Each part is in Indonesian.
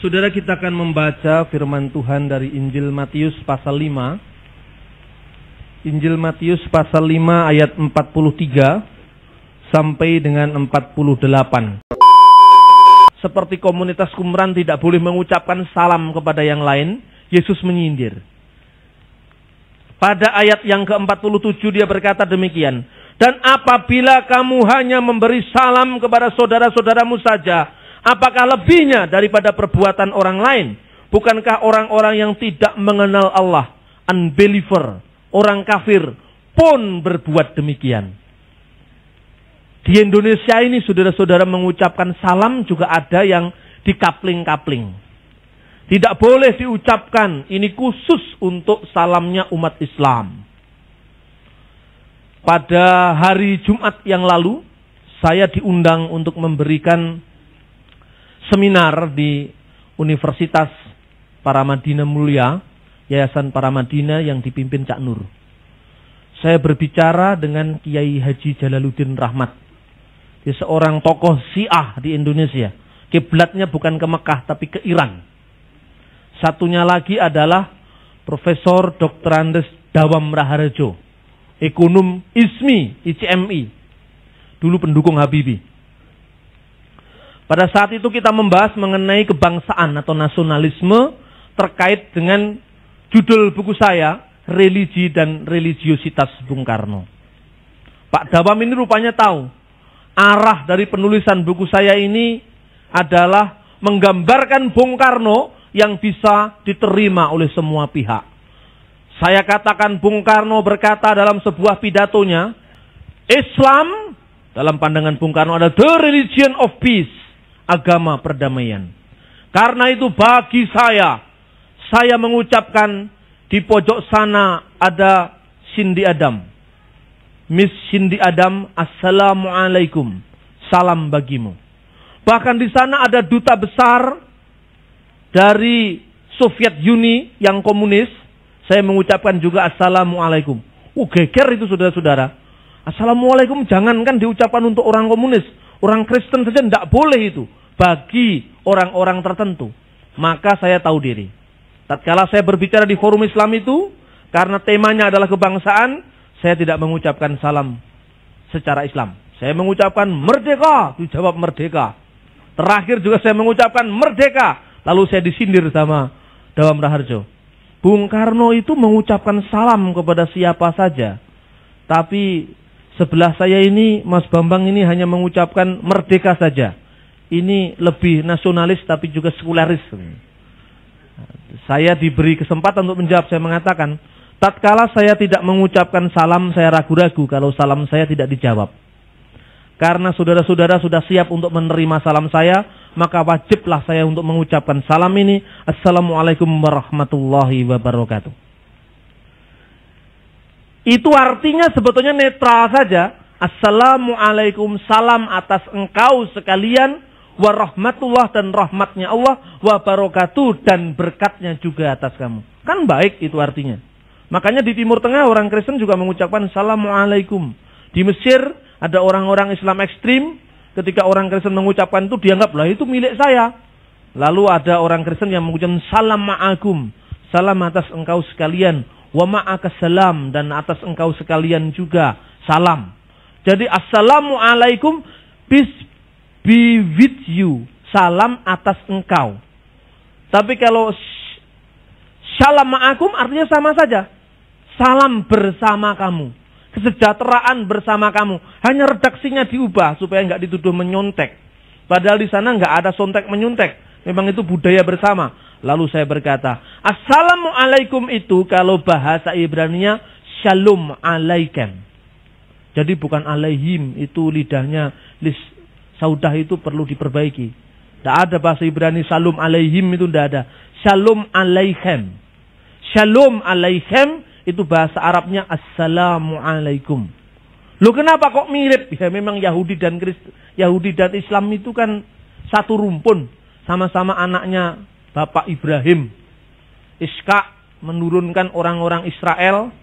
Saudara, kita akan membaca firman Tuhan dari Injil Matius pasal 5. Injil Matius pasal 5 ayat 43 sampai dengan 48. Seperti komunitas Qumran tidak boleh mengucapkan salam kepada yang lain, Yesus menyindir. Pada ayat yang ke-47 dia berkata demikian, "Dan apabila kamu hanya memberi salam kepada saudara-saudaramu saja, apakah lebihnya daripada perbuatan orang lain? Bukankah orang-orang yang tidak mengenal Allah, unbeliever, orang kafir, pun berbuat demikian?" Di Indonesia ini saudara-saudara mengucapkan salam juga ada yang dikapling-kapling. Tidak boleh diucapkan, ini khusus untuk salamnya umat Islam. Pada hari Jumat yang lalu, saya diundang untuk memberikan seminar di Universitas Paramadina Mulia, Yayasan Paramadina yang dipimpin Cak Nur. Saya berbicara dengan Kiai Haji Jalaluddin Rahmat. Dia seorang tokoh Syiah di Indonesia. Kiblatnya bukan ke Mekah tapi ke Iran. Satunya lagi adalah Profesor Dr. Andes Dawam Raharjo, ekonom ICMI, dulu pendukung Habibie. Pada saat itu kita membahas mengenai kebangsaan atau nasionalisme terkait dengan judul buku saya, Religi dan Religiositas Bung Karno. Pak Dawam ini rupanya tahu arah dari penulisan buku saya ini adalah menggambarkan Bung Karno yang bisa diterima oleh semua pihak. Saya katakan Bung Karno berkata dalam sebuah pidatonya, Islam dalam pandangan Bung Karno adalah the religion of peace, agama perdamaian. Karena itu bagi saya mengucapkan di pojok sana ada Cindy Adam. Miss Cindy Adam, Assalamualaikum, salam bagimu. Bahkan di sana ada duta besar dari Soviet Uni yang komunis, saya mengucapkan juga Assalamualaikum. Geger itu saudara-saudara. Assalamualaikum jangankan diucapkan untuk orang komunis, orang Kristen saja tidak boleh itu. Bagi orang-orang tertentu. Maka saya tahu diri. Tatkala saya berbicara di forum Islam itu, karena temanya adalah kebangsaan, saya tidak mengucapkan salam secara Islam. Saya mengucapkan merdeka, dijawab merdeka. Terakhir juga saya mengucapkan merdeka. Lalu saya disindir sama Dawam Raharjo. Bung Karno itu mengucapkan salam kepada siapa saja. Tapi sebelah saya ini, Mas Bambang ini hanya mengucapkan merdeka saja. Ini lebih nasionalis tapi juga sekularis. Saya diberi kesempatan untuk menjawab. Saya mengatakan, tatkala saya tidak mengucapkan salam, saya ragu-ragu kalau salam saya tidak dijawab. Karena saudara-saudara sudah siap untuk menerima salam saya, maka wajiblah saya untuk mengucapkan salam ini. Assalamualaikum warahmatullahi wabarakatuh. Itu artinya sebetulnya netral saja. Assalamualaikum, salam atas engkau sekalian, warahmatullah dan rahmatnya Allah, wabarakatuh dan berkatnya juga atas kamu. Kan baik itu artinya. Makanya di Timur Tengah orang Kristen juga mengucapkan Assalamualaikum. Di Mesir ada orang-orang Islam ekstrim, ketika orang Kristen mengucapkan itu dianggap, lah itu milik saya. Lalu ada orang Kristen yang mengucapkan salam ma'akum, salam atas engkau sekalian, wa ma'akas salam, dan atas engkau sekalian juga salam. Jadi assalamualaikum, peace be with you, salam atas engkau. Tapi kalau salam ma'akum artinya sama saja, salam bersama kamu. Kesejahteraan bersama kamu. Hanya redaksinya diubah supaya nggak dituduh menyontek. Padahal di sana nggak ada sontek menyontek. Memang itu budaya bersama. Lalu saya berkata, Assalamualaikum itu kalau bahasa Ibraninya Shalom alaikum. Jadi bukan alaihim, itu lidahnya saudah itu perlu diperbaiki. Tidak ada bahasa Ibrani Shalom alaihim, itu tidak ada. Shalom alaikum. Shalom alaikum. Itu bahasa Arabnya Assalamualaikum. Loh kenapa kok mirip? Ya memang Yahudi dan Islam itu kan satu rumpun. Sama-sama anaknya Bapak Ibrahim. Ishak menurunkan orang-orang Israel.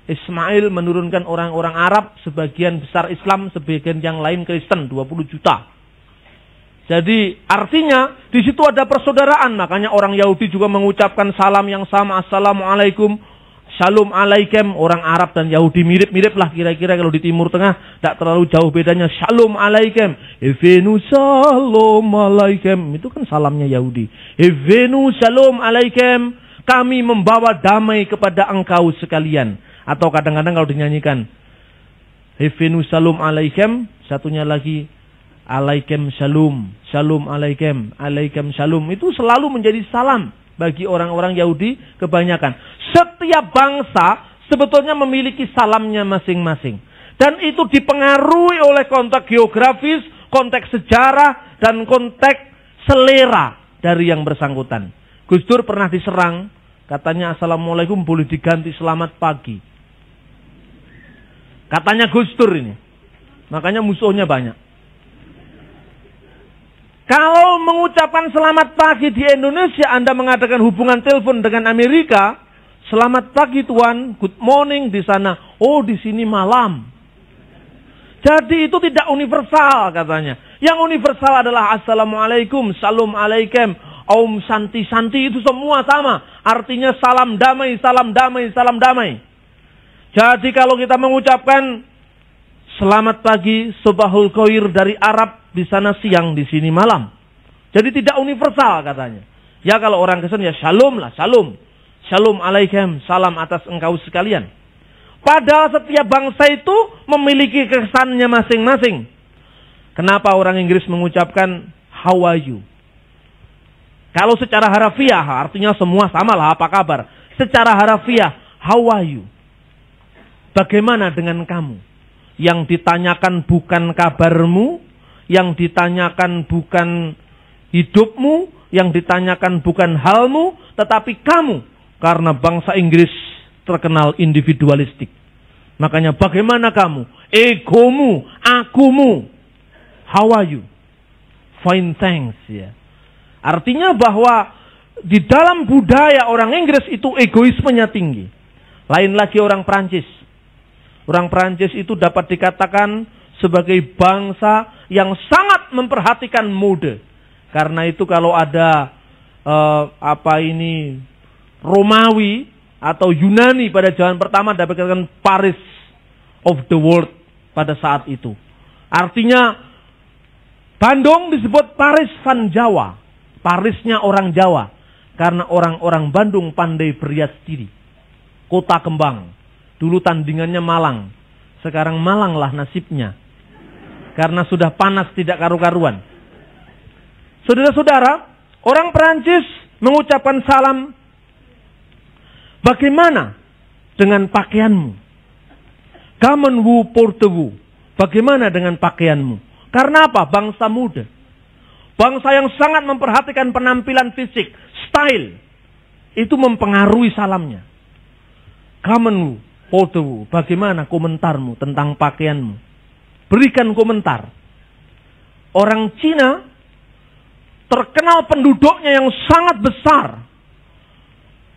Ismail menurunkan orang-orang Arab. Sebagian besar Islam, sebagian yang lain Kristen, 20 juta. Jadi artinya di situ ada persaudaraan. Makanya orang Yahudi juga mengucapkan salam yang sama. Assalamualaikum, shalom alaikum. Orang Arab dan Yahudi mirip-mirip lah kira-kira kalau di Timur Tengah. Tidak terlalu jauh bedanya. Shalom alaikum. Evenu shalom alaikum. Itu kan salamnya Yahudi. Evenu shalom alaikum. Kami membawa damai kepada engkau sekalian. Atau kadang-kadang kalau dinyanyikan. Evenu shalom alaikum. Satunya lagi. Alaikum shalom, shalom alaikum, alaikum shalom. Itu selalu menjadi salam bagi orang-orang Yahudi kebanyakan. Setiap bangsa sebetulnya memiliki salamnya masing-masing. Dan itu dipengaruhi oleh konteks geografis, konteks sejarah, dan konteks selera dari yang bersangkutan. Gus Dur pernah diserang, katanya assalamualaikum boleh diganti selamat pagi. Katanya Gus Dur ini. Makanya musuhnya banyak. Kalau mengucapkan selamat pagi di Indonesia, Anda mengadakan hubungan telepon dengan Amerika, selamat pagi Tuan, good morning di sana. Oh, di sini malam. Jadi itu tidak universal katanya. Yang universal adalah assalamualaikum, shalom alaikum, om santi santi, itu semua sama. Artinya salam damai, salam damai, salam damai. Jadi kalau kita mengucapkan selamat pagi, sobahul khair dari Arab, di sana siang, di sini malam. Jadi tidak universal katanya. Ya kalau orang ke sana ya shalom lah, shalom. Shalom alaikum, salam atas engkau sekalian. Padahal setiap bangsa itu memiliki kesannya masing-masing. Kenapa orang Inggris mengucapkan how are you? Kalau secara harafiah, artinya semua sama lah, apa kabar? Secara harafiah, how are you? Bagaimana dengan kamu? Yang ditanyakan bukan kabarmu, yang ditanyakan bukan hidupmu, yang ditanyakan bukan halmu, tetapi kamu. Karena bangsa Inggris terkenal individualistik. Makanya bagaimana kamu? Egomu, akumu. How are you? Fine thanks. Ya. Artinya bahwa di dalam budaya orang Inggris itu egoismenya tinggi. Lain lagi orang Prancis. Orang Prancis itu dapat dikatakan sebagai bangsa yang sangat memperhatikan mode. Karena itu kalau ada Romawi atau Yunani pada zaman pertama dapat dikatakan Paris of the world pada saat itu. Artinya Bandung disebut Paris van Jawa. Parisnya orang Jawa. Karena orang-orang Bandung pandai berias diri. Kota kembang. Dulu tandingannya Malang. Sekarang Malang lah nasibnya. Karena sudah panas tidak karu-karuan. Saudara-saudara, orang Perancis mengucapkan salam. Bagaimana dengan pakaianmu? Comment vous portez-vous? Bagaimana dengan pakaianmu? Karena apa? Bangsa muda. Bangsa yang sangat memperhatikan penampilan fisik, style. Itu mempengaruhi salamnya. Comment vous portez-vous? Bagaimana komentarmu tentang pakaianmu? Berikan komentar. Orang Cina terkenal penduduknya yang sangat besar.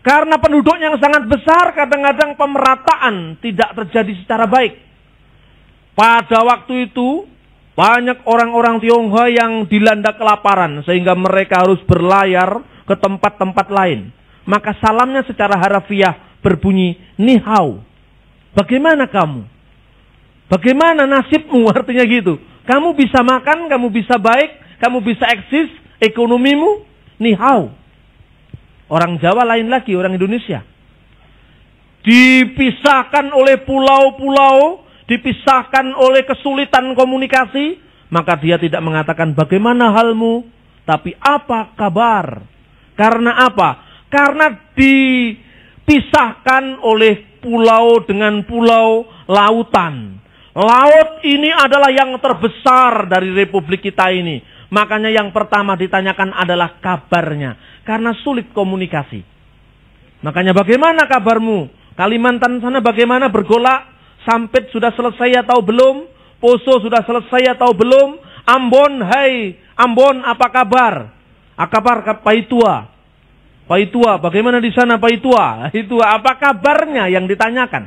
Karena penduduknya yang sangat besar, kadang-kadang pemerataan tidak terjadi secara baik. Pada waktu itu, banyak orang-orang Tionghoa yang dilanda kelaparan, sehingga mereka harus berlayar ke tempat-tempat lain. Maka salamnya secara harafiah berbunyi, ni hao. Bagaimana kamu? Bagaimana nasibmu? Artinya gitu. Kamu bisa makan, kamu bisa baik, kamu bisa eksis, ekonomimu, ni hao. Orang Jawa lain lagi, orang Indonesia. Dipisahkan oleh pulau-pulau, dipisahkan oleh kesulitan komunikasi, maka dia tidak mengatakan bagaimana halmu, tapi apa kabar. Karena apa? Karena dipisahkan oleh pulau dengan pulau lautan. Laut ini adalah yang terbesar dari republik kita ini. Makanya yang pertama ditanyakan adalah kabarnya. Karena sulit komunikasi. Makanya bagaimana kabarmu? Kalimantan sana bagaimana bergolak? Sampit sudah selesai atau belum? Poso sudah selesai atau belum? Ambon, hai Ambon, apa kabar? Akabar Paitua. Paitua, bagaimana di sana Paitua? Itu apa kabarnya yang ditanyakan?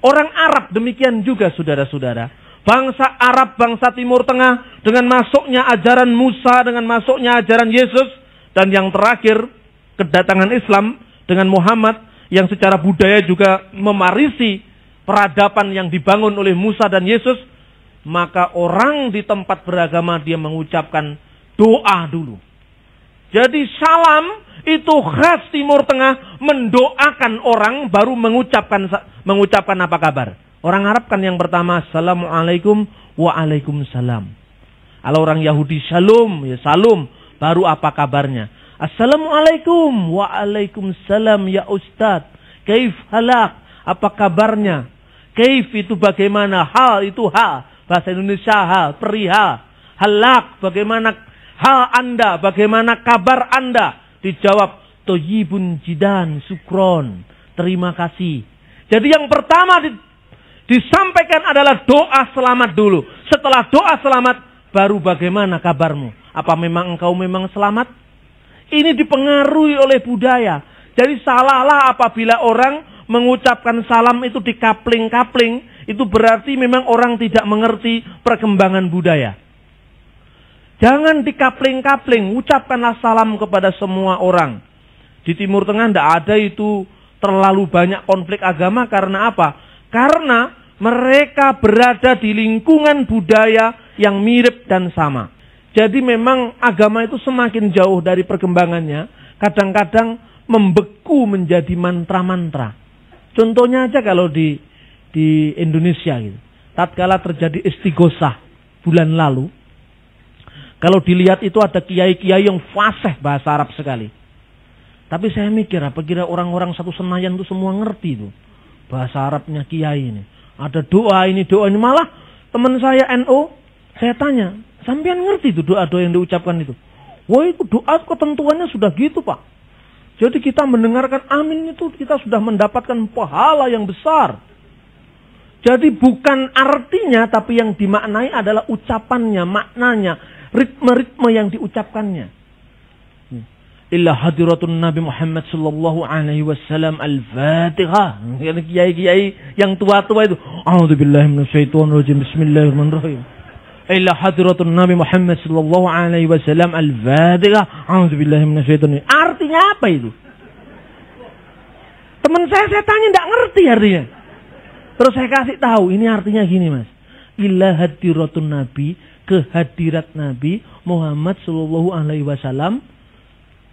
Orang Arab demikian juga saudara-saudara. bangsa Arab, bangsa Timur Tengah, dengan masuknya ajaran Musa, dengan masuknya ajaran Yesus, dan yang terakhir kedatangan Islam dengan Muhammad yang secara budaya juga memarisi peradaban yang dibangun oleh Musa dan Yesus, maka orang di tempat beragama dia mengucapkan doa dulu. Jadi salam itu khas Timur Tengah, mendoakan orang baru mengucapkan apa kabar. Orang Arab kan yang pertama assalamualaikum waalaikumsalam. Kalau orang Yahudi shalom, ya salam, baru apa kabarnya. Assalamualaikum waalaikumsalam ya Ustadz. Kaif halak, apa kabarnya. Kaif itu bagaimana, hal itu hal. Bahasa Indonesia hal, perihal. Halak, bagaimana hal Anda, bagaimana kabar Anda. Dijawab, toyibun jidan sukron. Terima kasih. Jadi yang pertama disampaikan adalah doa selamat dulu. Setelah doa selamat, baru bagaimana kabarmu. Apa memang engkau memang selamat? Ini dipengaruhi oleh budaya. Jadi salahlah apabila orang mengucapkan salam itu dikapling-kapling. Itu berarti memang orang tidak mengerti perkembangan budaya. Jangan dikapling-kapling. Ucapkanlah salam kepada semua orang. Di Timur Tengah tidak ada itu terlalu banyak konflik agama. Karena apa? Karena mereka berada di lingkungan budaya yang mirip dan sama. Jadi memang agama itu semakin jauh dari perkembangannya. Kadang-kadang membeku menjadi mantra-mantra. Contohnya aja kalau di Indonesia gitu. Tatkala terjadi istighosah bulan lalu. Kalau dilihat itu ada kiai-kiai yang fasih bahasa Arab sekali. Tapi saya mikir, apa kira orang-orang satu Senayan itu semua ngerti itu bahasa Arabnya kiai ini. Ada doa ini. Malah teman saya NO, saya tanya, sampean ngerti itu doa-doa yang diucapkan itu? Wah itu doa ketentuannya sudah gitu Pak. Jadi kita mendengarkan amin itu kita sudah mendapatkan pahala yang besar. Jadi bukan artinya tapi yang dimaknai adalah ucapannya, maknanya, ritme-ritme yang diucapkannya. Illa hadiratun Nabi Muhammad sallallahu alaihi wasallam al-Fatihah. Kiai-kiai yang tua-tua itu, a'udzubillahi minasyaitonirrajim, bismillahirrahmanirrahim. Illa hadiratun Nabi Muhammad sallallahu alaihi wasallam al-Fatihah. A'udzubillahi minasyaitonir. Artinya apa itu? Teman saya tanya enggak ngerti artinya. Terus saya kasih tahu, ini artinya gini Mas. Illa hadiratun Nabi, kehadirat Nabi Muhammad sallallahu alaihi wasallam.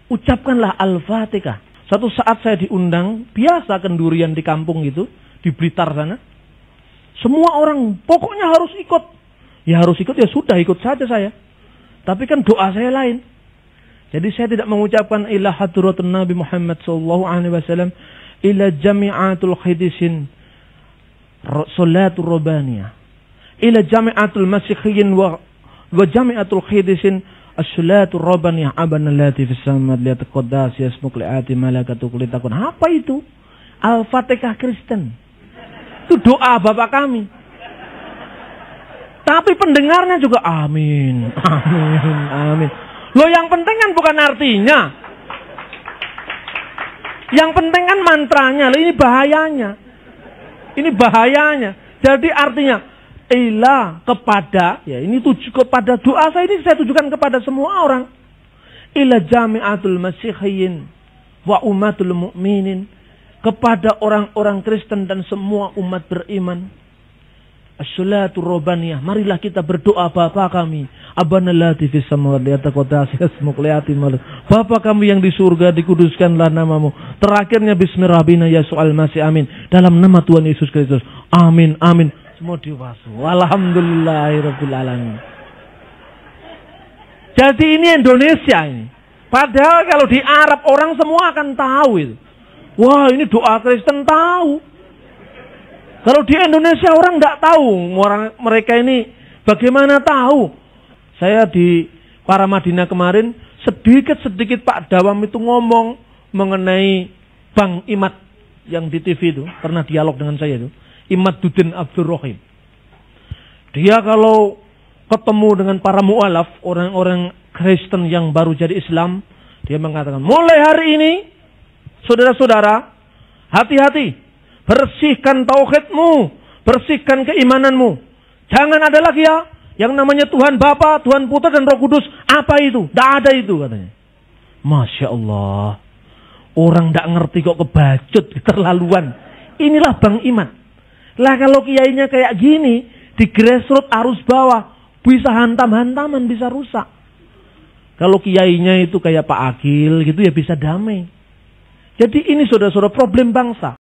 Ucapkanlah Al-Fatihah. Satu saat saya diundang, biasa kendurian di kampung gitu, di Blitar sana. Semua orang pokoknya harus ikut. Ya harus ikut, ya sudah ikut saja saya. Tapi kan doa saya lain. Jadi saya tidak mengucapkan ila hadratun Nabi Muhammad sallallahu alaihi wasallam ila jami'atul khidisin salatul rabaniyah. Ila jami'atul masihiyyin wa jami'atul khidisin as-salatul rabaniyah abanallati fis samad liataqaddas yasmuk li'ati malakatu kulitakun. Apa itu? Al-Fatihah Kristen. Itu doa bapak kami. Tapi pendengarnya juga amin, amin, amin. Loh yang penting kan bukan artinya. Yang penting kan mantranya. Loh ini bahayanya. Ini bahayanya. Jadi artinya ila kepada, ya ini tuju kepada doa saya ini saya tujukan kepada semua orang. Ila jami'atul masihiyyin wa umatul mu'minin, kepada orang-orang Kristen dan semua umat beriman. As-salatu robaniyah. Marilah kita berdoa Bapa kami. Abana lati fis samawati yataqaddas ismuk liati malak. Bapa kami yang di surga, dikuduskanlah namamu. Terakhirnya bismillahirrahmanirrahim Yeshu'al Masih amin. Dalam nama Tuhan Yesus Kristus. Amin, amin. Semua diwasu. Alhamdulillahirabbil alamin. Jadi ini Indonesia ini. Padahal kalau di Arab orang semua akan tahu itu. Wah, ini doa Kristen tahu. Kalau di Indonesia orang tidak tahu, mereka ini bagaimana tahu? Saya di Paramadina kemarin sedikit-sedikit Pak Dawam itu ngomong mengenai Bang Imad yang di TV itu, pernah dialog dengan saya itu, Imaduddin Abdurrahim. Dia kalau ketemu dengan para mu'alaf, orang-orang Kristen yang baru jadi Islam, dia mengatakan, mulai hari ini, saudara-saudara, hati-hati. Bersihkan tauhidmu, bersihkan keimananmu. Jangan ada lagi ya yang namanya Tuhan Bapa, Tuhan Putra dan Roh Kudus. Apa itu? Tidak ada itu katanya. Masya Allah. Orang tidak ngerti kok kebacut, keterlaluan. Inilah Bang Iman. Lah kalau kiainya kayak gini, di grassroots arus bawah, bisa hantam-hantaman, bisa rusak. Kalau kiainya itu kayak Pak Agil gitu ya bisa damai. Jadi ini saudara-saudara problem bangsa.